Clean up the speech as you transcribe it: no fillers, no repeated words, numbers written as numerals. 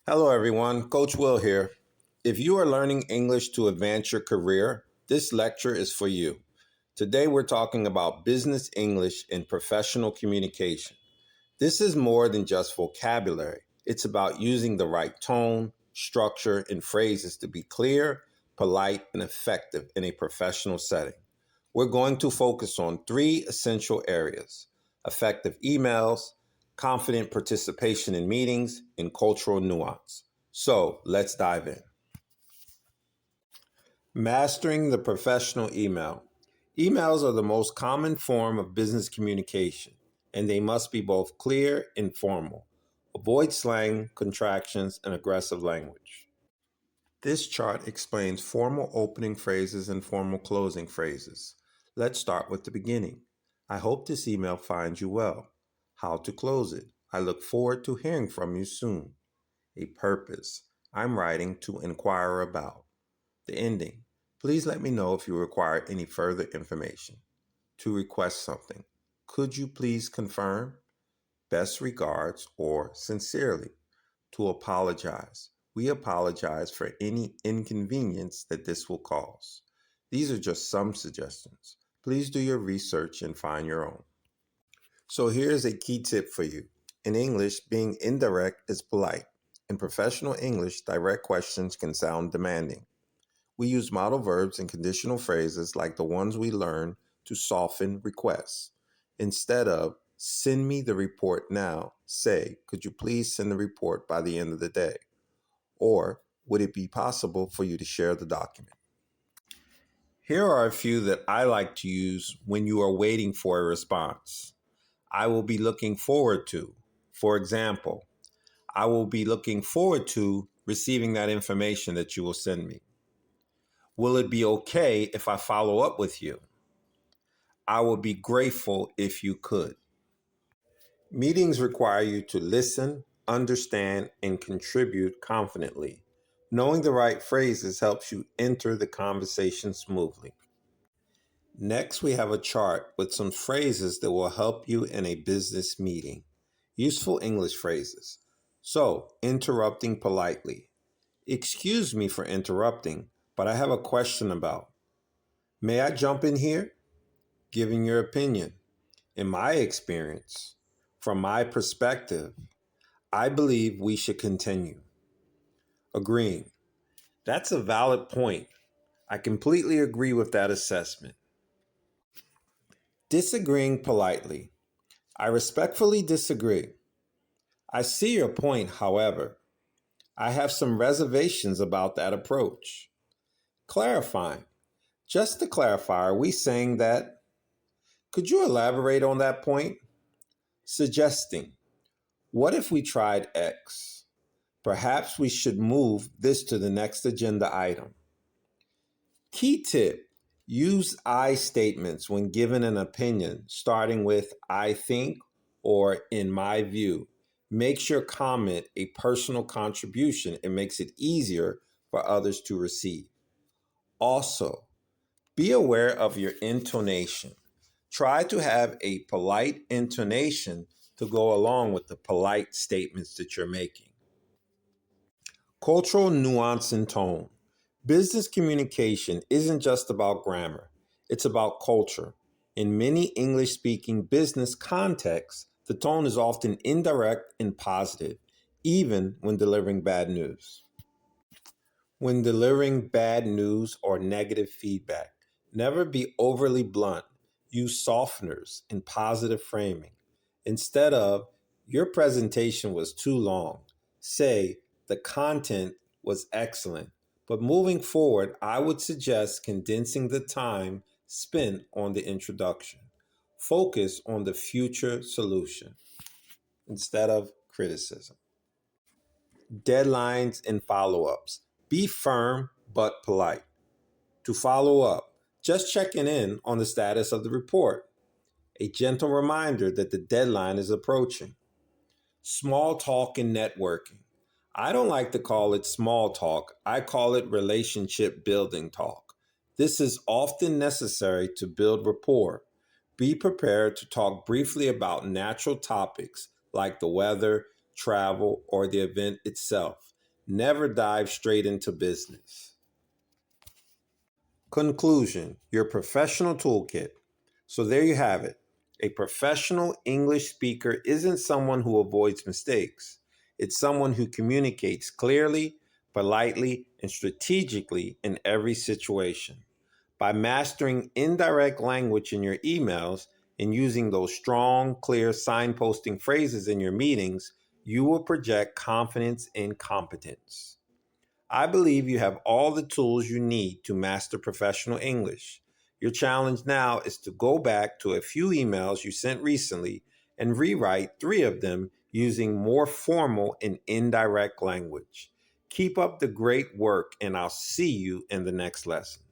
Hello, everyone. Coach Will here. If you are learning English to advance your career, this lecture is for you. Today, we're talking about business English in professional communication. This is more than just vocabulary, it's about using the right tone, structure, and phrases to be clear, polite, and effective in a professional setting. We're going to focus on three essential areas: effective emails, confident participation in meetings, and cultural nuance. So let's dive in. Mastering the professional email. Emails are the most common form of business communication, and they must be both clear and formal. Avoid slang, contractions, and aggressive language. This chart explains formal opening phrases and formal closing phrases. Let's start with the beginning. I hope this email finds you well. How to close it. I look forward to hearing from you soon. A purpose. I'm writing to inquire about. The ending. Please let me know if you require any further information. To request something. Could you please confirm? Best regards or sincerely. To apologize. We apologize for any inconvenience that this will cause. These are just some suggestions. Please do your research and find your own. So here's a key tip for you. In English, being indirect is polite. In professional English, direct questions can sound demanding. We use modal verbs and conditional phrases like the ones we learned to soften requests. Instead of send me the report now, say, could you please send the report by the end of the day? Or would it be possible for you to share the document? Here are a few that I like to use when you are waiting for a response. I will be looking forward to. For example, I will be looking forward to receiving that information that you will send me. Will it be okay if I follow up with you? I would be grateful if you could. Meetings require you to listen, understand, and contribute confidently. Knowing the right phrases helps you enter the conversation smoothly. Next, we have a chart with some phrases that will help you in a business meeting. Useful English phrases. So, interrupting politely. Excuse me for interrupting, but I have a question about. May I jump in here? Giving your opinion. In my experience, from my perspective, I believe we should continue. Agreeing. That's a valid point. I completely agree with that assessment. Disagreeing politely. I respectfully disagree. I see your point, however. I have some reservations about that approach. Clarifying. Just to clarify, are we saying that? Could you elaborate on that point? Suggesting. What if we tried X? Perhaps we should move this to the next agenda item. Key tip: use I statements when given an opinion, starting with I think or in my view. Makes your comment a personal contribution and makes it easier for others to receive. Also, be aware of your intonation. Try to have a polite intonation to go along with the polite statements that you're making. Cultural nuance and tone. Business communication isn't just about grammar, it's about culture. In many English speaking business contexts, the tone is often indirect and positive, even when delivering bad news. When delivering bad news or negative feedback, never be overly blunt. Use softeners and positive framing. Instead of, your presentation was too long, say, the content was excellent. But moving forward, I would suggest condensing the time spent on the introduction. Focus on the future solution instead of criticism. Deadlines and follow ups. Be firm but polite. To follow up, just checking in on the status of the report. A gentle reminder that the deadline is approaching. Small talk and networking. I don't like to call it small talk, I call it relationship building talk. This is often necessary to build rapport. Be prepared to talk briefly about natural topics like the weather, travel, or the event itself. Never dive straight into business. Conclusion, your professional toolkit. So there you have it. A professional English speaker isn't someone who avoids mistakes. It's someone who communicates clearly, politely, and strategically in every situation. By mastering indirect language in your emails and using those strong, clear signposting phrases in your meetings, you will project confidence and competence. I believe you have all the tools you need to master professional English. Your challenge now is to go back to a few emails you sent recently and rewrite 3 of them using more formal and indirect language. Keep up the great work, and I'll see you in the next lesson.